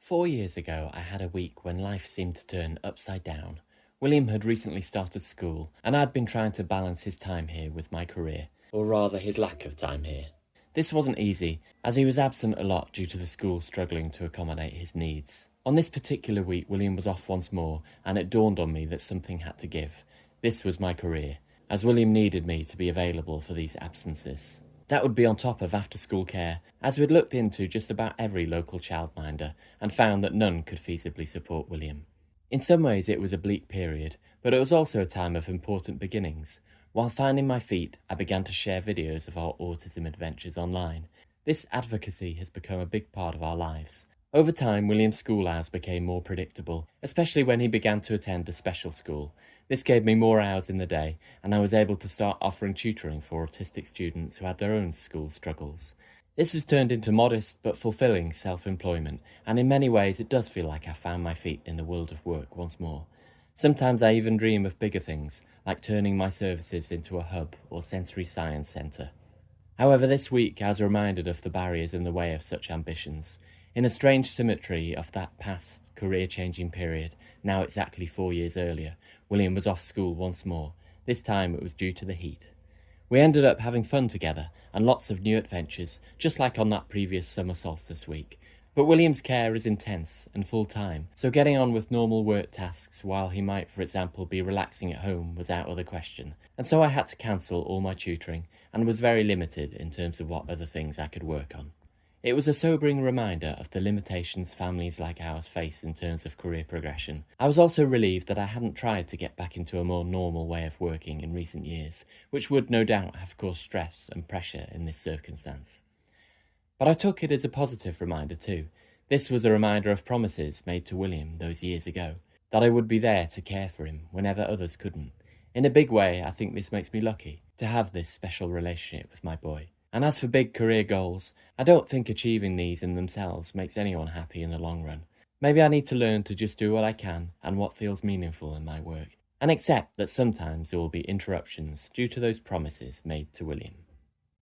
4 years ago, I had a week when life seemed to turn upside down. William had recently started school, and I'd been trying to balance his time here with my career, or rather his lack of time here. This wasn't easy, as he was absent a lot due to the school struggling to accommodate his needs. On this particular week, William was off once more, and it dawned on me that something had to give. This was my career, as William needed me to be available for these absences. That would be on top of after-school care, as we'd looked into just about every local childminder and found that none could feasibly support William. In some ways it was a bleak period, but it was also a time of important beginnings. While finding my feet, I began to share videos of our autism adventures online. This advocacy has become a big part of our lives. Over time, William's school hours became more predictable, especially when he began to attend a special school. This gave me more hours in the day, and I was able to start offering tutoring for autistic students who had their own school struggles. This has turned into modest but fulfilling self-employment, and in many ways it does feel like I found my feet in the world of work once more. Sometimes I even dream of bigger things, like turning my services into a hub or sensory science centre. However, this week I was reminded of the barriers in the way of such ambitions. In a strange symmetry of that past career-changing period, now exactly 4 years earlier, William was off school once more. This time it was due to the heat. We ended up having fun together and lots of new adventures, just like on that previous summer solstice week. But William's care is intense and full-time, so getting on with normal work tasks while he might, for example, be relaxing at home was out of the question. And so I had to cancel all my tutoring and was very limited in terms of what other things I could work on. It was a sobering reminder of the limitations families like ours face in terms of career progression. I was also relieved that I hadn't tried to get back into a more normal way of working in recent years, which would no doubt have caused stress and pressure in this circumstance. But I took it as a positive reminder too. This was a reminder of promises made to William those years ago, that I would be there to care for him whenever others couldn't. In a big way, I think this makes me lucky to have this special relationship with my boy. And as for big career goals, I don't think achieving these in themselves makes anyone happy in the long run. Maybe I need to learn to just do what I can and what feels meaningful in my work, and accept that sometimes there will be interruptions due to those promises made to William.